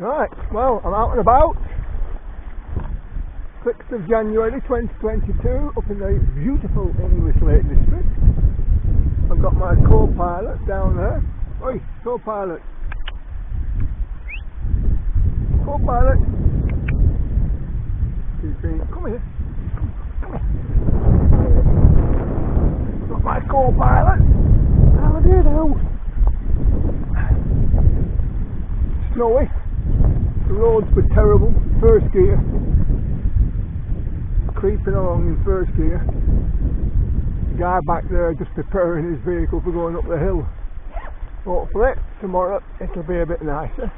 Right, well, I'm out and about. 6th of January 2022, up in the beautiful English Lake District. I've got my co-pilot down there. Oi, co-pilot. Co-pilot. He's been, come here. Come here. Got my co-pilot. How do you do? Snowy. The roads were terrible. First gear. Creeping along in first gear. The guy back there just preparing his vehicle for going up the hill. Hopefully tomorrow it'll be a bit nicer.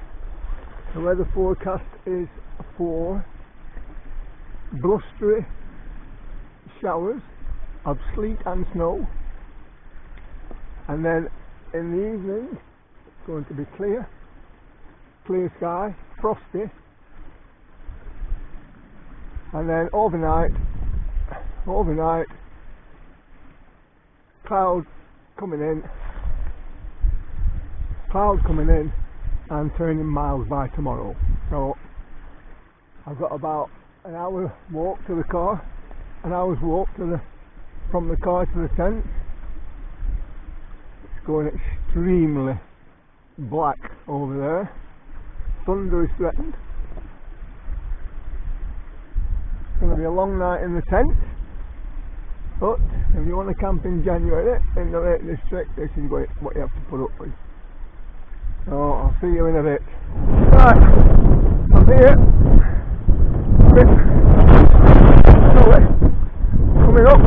The weather forecast is for blustery showers of sleet and snow, and then in the evening it's going to be clear sky, frosty, and then overnight cloud coming in and turning miles by tomorrow. So I've got about an hour walk to the car, an hour's walk from the car to the tent. It's going extremely black over there. Thunder is threatened. It's going to be a long night in the tent, but if you want to camp in January in the Lake District, this is what you have to put up with. So I'll see you in a bit. Right, I'm here. Coming up,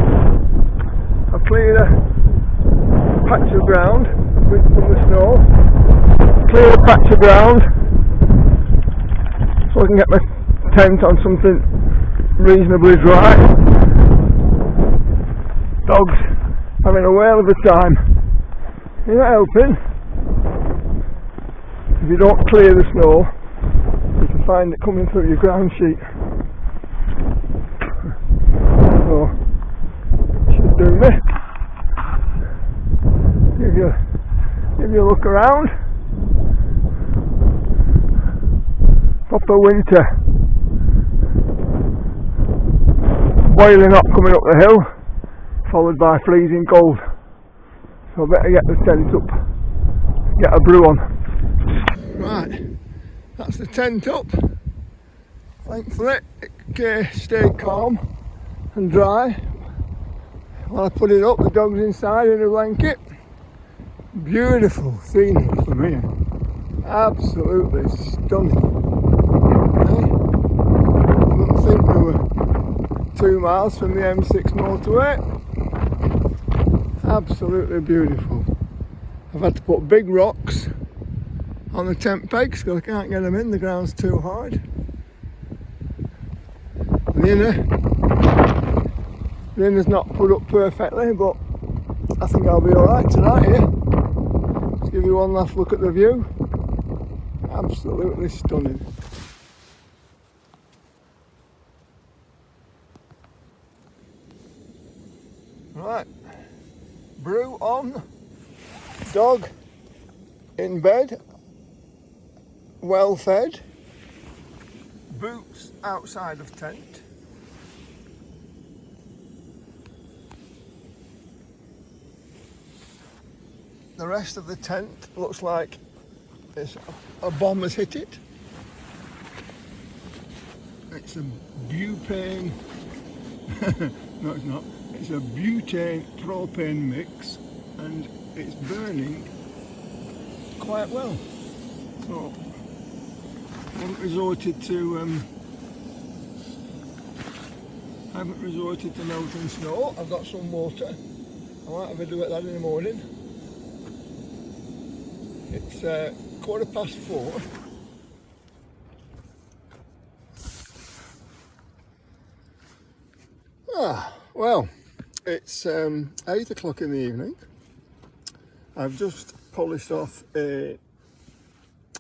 I've cleared a patch of ground from the snow. Cleared a patch of ground so I can get my tent on something reasonably dry. Dogs having a whale of a time. You're not helping. If you don't clear the snow, you can find it coming through your ground sheet. So, should do me. Give you a look around. Proper winter. Boiling hot coming up the hill, followed by freezing cold. So I better get the tent up, get a brew on. Right, that's the tent up. Thankfully it stayed calm and dry. When I put it up, the dog's inside in a blanket. Beautiful scenery from here. Absolutely stunning. I didn't think we were 2 miles from the M6 motorway. Absolutely beautiful. I've had to put big rocks on the tent pegs because I can't get them in, the ground's too hard. The inner's not put up perfectly, but I think I'll be alright tonight here. Let's give you one last look at the view. Absolutely stunning. Right, brew on, dog in bed, well fed, boots outside of tent. The rest of the tent looks like a bomb has hit it. It's a butane, no it's not, it's a butane propane mix and it's burning quite well. So I haven't resorted to melting snow. I've got some water. I might have a do at that in the morning. It's 4:15. Well, it's 8 o'clock in the evening. I've just polished off a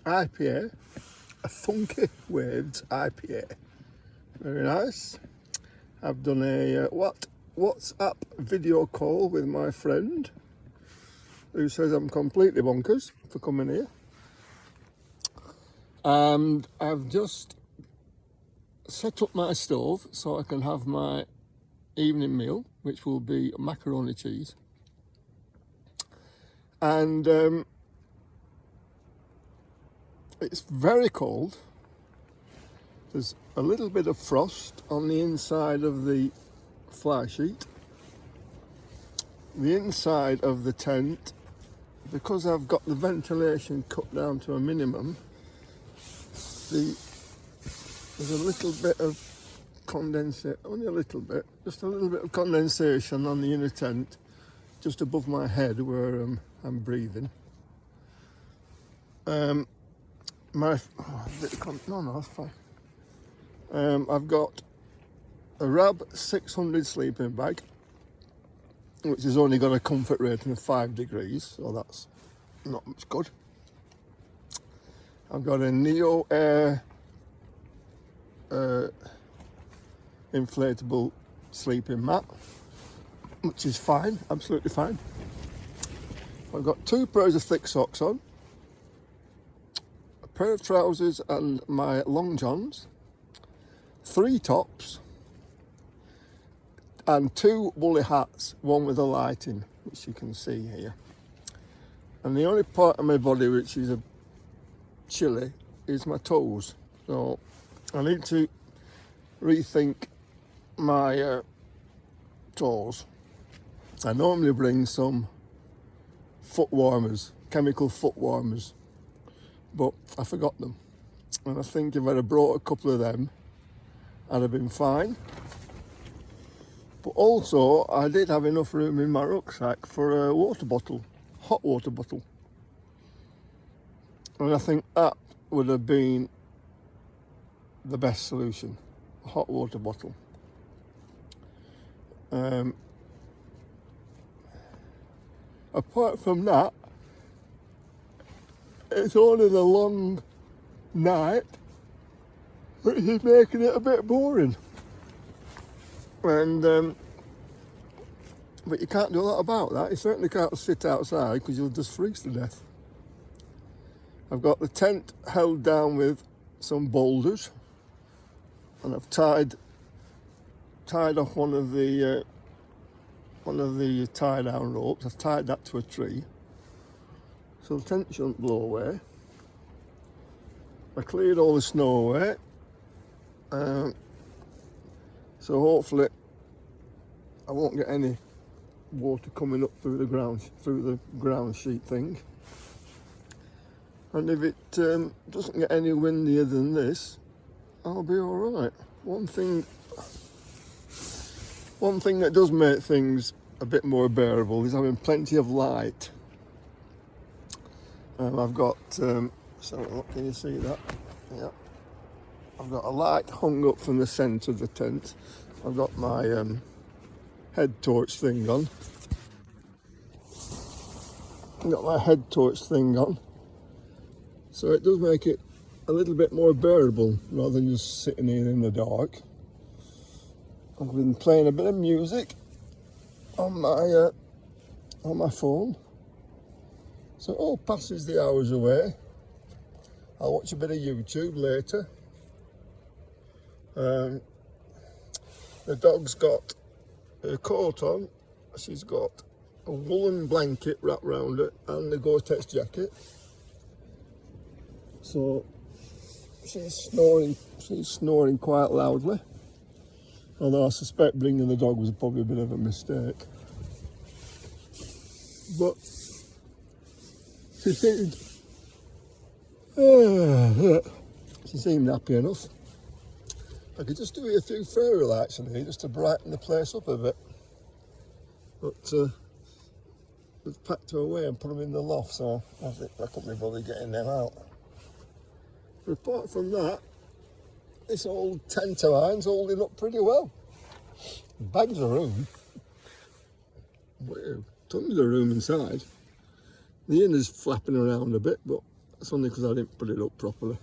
IPA, a Funky Waves IPA. Very nice. I've done a WhatsApp video call with my friend who says I'm completely bonkers for coming here. And I've just set up my stove so I can have my evening meal, which will be macaroni cheese. And it's very cold. There's a little bit of frost on the inside of the fly sheet. The inside of the tent, because I've got the ventilation cut down to a minimum, there's a little bit of condensation, only a little bit, just a little bit of condensation on the inner tent, just above my head where I'm breathing. No, that's fine. I've got a Rab 600 sleeping bag, which has only got a comfort rating of 5 degrees, so that's not much good. I've got a Neo Air inflatable sleeping mat, which is fine, absolutely fine. I've got 2 pairs of thick socks on, a pair of trousers and my long johns, 3 tops, and 2 woolly hats, one with a light in, which you can see here. And the only part of my body which is a chilly is my toes. So I need to rethink my toes. I normally bring some foot warmers, chemical foot warmers, but I forgot them. And I think if I'd have brought a couple of them, I'd have been fine. But also, I did have enough room in my rucksack for a water bottle, hot water bottle. And I think that would have been the best solution, a hot water bottle. Apart from that, it's only the long night which is making it a bit boring. And but you can't do a lot about that. You certainly can't sit outside because you'll just freeze to death. I've got the tent held down with some boulders, and I've tied off one of the tie down ropes. I've tied that to a tree, so the tent shouldn't blow away. I cleared all the snow away, so hopefully I won't get any water coming up through the ground sheet thing. And if it doesn't get any windier than this, I'll be all right. One thing that does make things a bit more bearable is having plenty of light. I've got, so look, can you see that? Yeah. I've got a light hung up from the centre of the tent. I've got my head torch thing on. I've got my head torch thing on. So it does make it a little bit more bearable rather than just sitting here in the dark. I've been playing a bit of music on my phone. So it all passes the hours away. I'll watch a bit of YouTube later. The dog's got her coat on. She's got a woolen blanket wrapped around her and a Gore-Tex jacket. So she's snoring quite loudly. Although I suspect bringing the dog was probably a bit of a mistake. But she seemed happy enough. I could just do a few fairy lights in here just to brighten the place up a bit. But we've packed her away and put them in the loft, so I think I couldn't be bothered getting them out. But apart from that, this old tent of mine's holding up pretty well. Bags of room. Wow, tons of room inside. The inner's flapping around a bit, but that's only because I didn't put it up properly.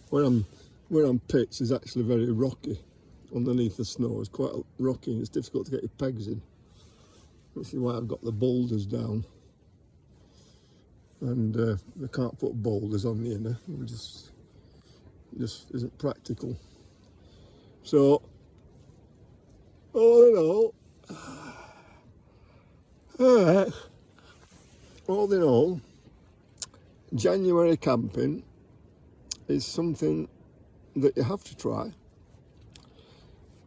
Where I'm pitched is actually very rocky. Underneath the snow, it's quite rocky and it's difficult to get your pegs in. Which is why I've got the boulders down. and they can't put boulders on the inner. It just isn't practical. So all in all, January camping is something that you have to try,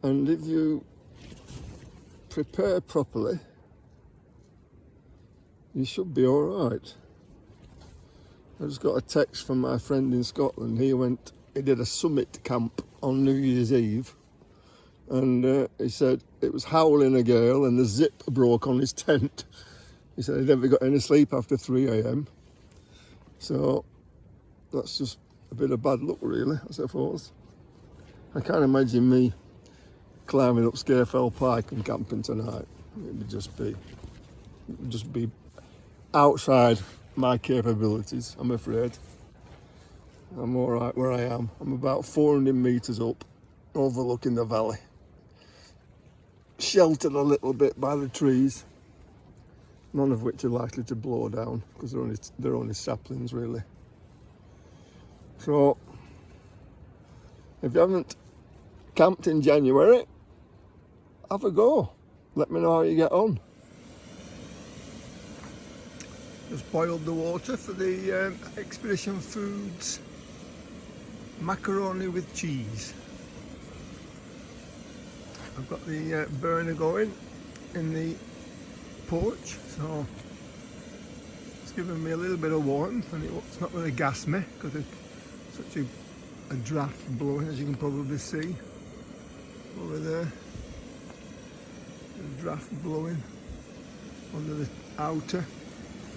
and if you prepare properly, you should be all right. I just got a text from my friend in Scotland. He did a summit camp on New Year's Eve, and he said it was howling a gale and the zip broke on his tent. He said he never got any sleep after 3 a.m. So that's just a bit of bad luck, really, I suppose. I can't imagine me climbing up Scarefell Pike and camping tonight. It would just be outside my capabilities, I'm afraid. I'm all right where I am. I'm about 400 metres up, overlooking the valley, sheltered a little bit by the trees, none of which are likely to blow down because they're only saplings, really. So if you haven't camped in January, have a go. Let me know how you get on. Just boiled the water for the Expedition Foods macaroni with cheese. I've got the burner going in the porch, so it's giving me a little bit of warmth, and it's not going to gas me because there's such a draft blowing, as you can probably see over there. The draft blowing under the outer,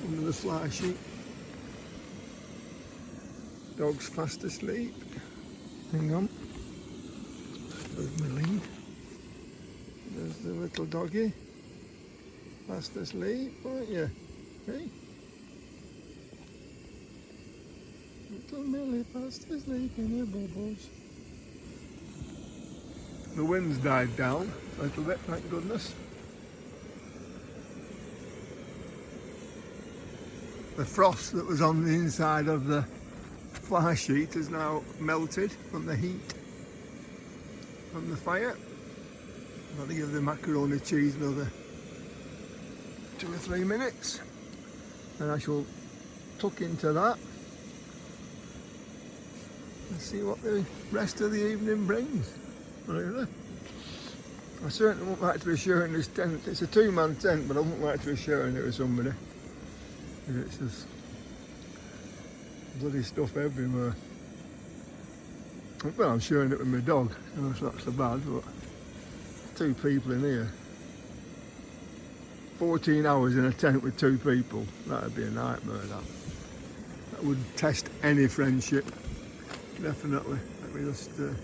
under the fly sheet. Dog's fast asleep. Hang on. There's my lead. There's the little doggy. Fast asleep, aren't you? Hey? Little Millie fast asleep in her bubbles. The wind's died down a little bit, thank goodness. The frost that was on the inside of the fly sheet has now melted from the heat from the fire. I'm going to give the macaroni cheese another 2 or 3 minutes, and I shall tuck into that and see what the rest of the evening brings, really. I certainly wouldn't like to be sharing this tent. It's a 2-man tent, but I wouldn't like to be sharing it with somebody. It's just bloody stuff everywhere. Well, I'm sharing it with my dog, so it's not so bad, but 2 people in here. 14 hours in a tent with 2 people, that'd be a nightmare, that would test any friendship, definitely. Let me just see if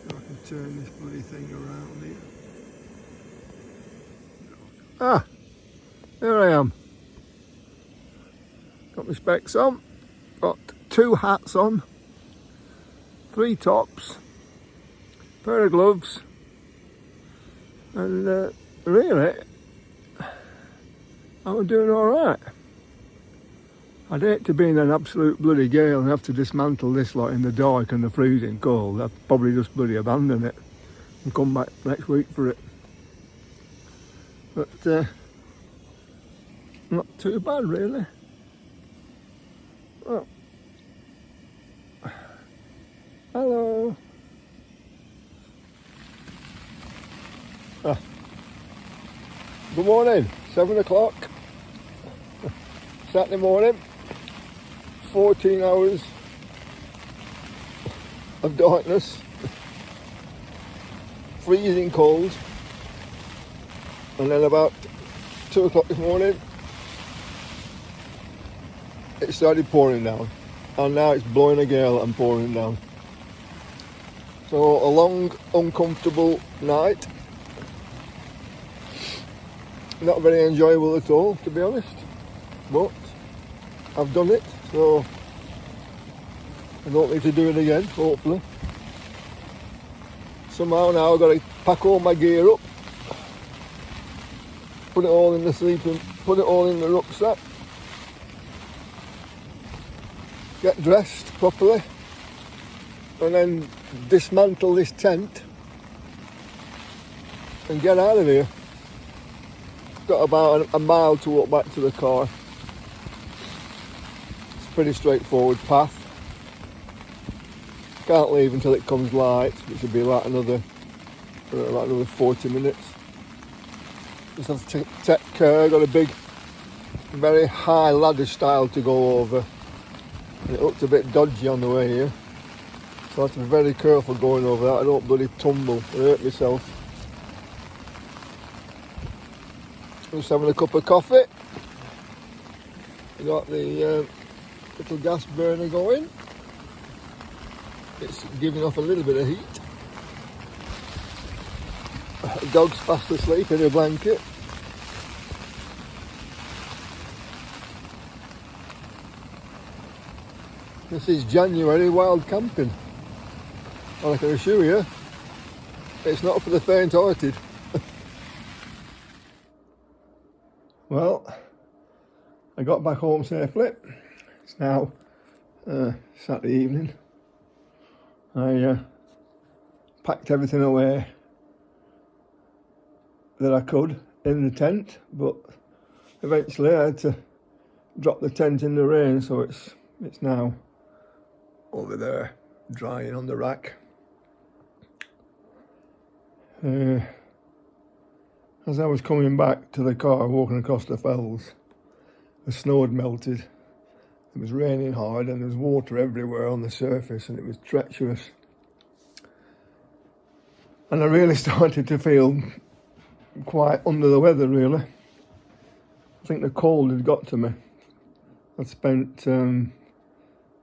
I can turn this bloody thing around here. Ah, there I am. Got my specs on, got 2 hats on, 3 tops, pair of gloves, and really, I'm doing alright. I'd hate to be in an absolute bloody gale and have to dismantle this lot in the dark and the freezing cold. I'd probably just bloody abandon it and come back next week for it. But not too bad, really. Well, hello. Good morning, 7 o'clock, Saturday morning, 14 hours of darkness, freezing cold, and then about 2 o'clock this morning, it started pouring down, and now it's blowing a gale and pouring down. So a long, uncomfortable night. Not very enjoyable at all, to be honest, but I've done it, so I don't need to do it again, hopefully. Somehow now I've got to pack all my gear up, put it all in the rucksack, get dressed properly, and then dismantle this tent and get out of here. Got about a mile to walk back to the car. It's a pretty straightforward path. Can't leave until it comes light, which will be like another 40 minutes. Just have to take care. Got a big, very high ladder style to go over. And it looked a bit dodgy on the way here, so I have to be very careful going over that. I don't bloody tumble and hurt myself. Just having a cup of coffee. We got the little gas burner going. It's giving off a little bit of heat. The dog's fast asleep in her blanket. This is January wild camping. Well, I can assure you, it's not for the faint-hearted. Well, I got back home safely. It's now Saturday evening. I packed everything away that I could in the tent, but eventually I had to drop the tent in the rain, so it's now over there drying on the rack. As I was coming back to the car, walking across the fells, the snow had melted. It was raining hard and there was water everywhere on the surface, and it was treacherous. And I really started to feel quite under the weather, really. I think the cold had got to me. I'd spent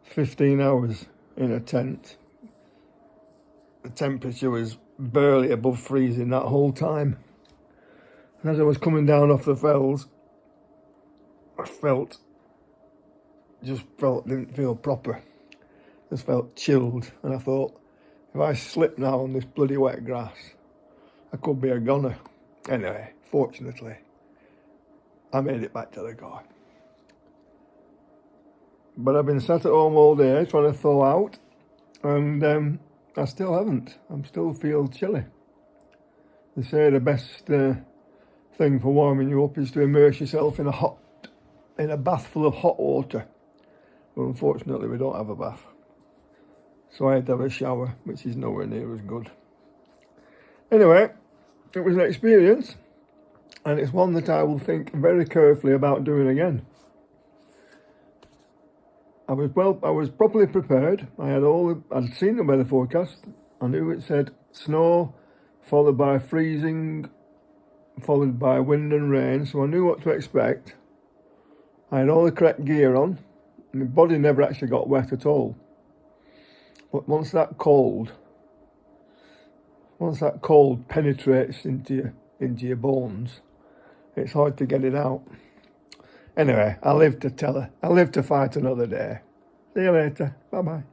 15 hours in a tent. The temperature was barely above freezing that whole time. And as I was coming down off the fells, I didn't feel proper. Just felt chilled, and I thought, if I slip now on this bloody wet grass, I could be a goner. Anyway, fortunately, I made it back to the car. But I've been sat at home all day trying to thaw out, and I still haven't. I still feel chilly. They say the best thing for warming you up is to immerse yourself in a bath full of hot water. But unfortunately, we don't have a bath. So I had to have a shower, which is nowhere near as good. Anyway, it was an experience, and it's one that I will think very carefully about doing again. I was properly prepared. I'd seen the weather forecast. I knew it said snow, followed by freezing, followed by wind and rain, so I knew what to expect. I had all the correct gear on. My body never actually got wet at all. But once that cold penetrates into your bones, it's hard to get it out. Anyway, I live to fight another day. See you later. Bye-bye.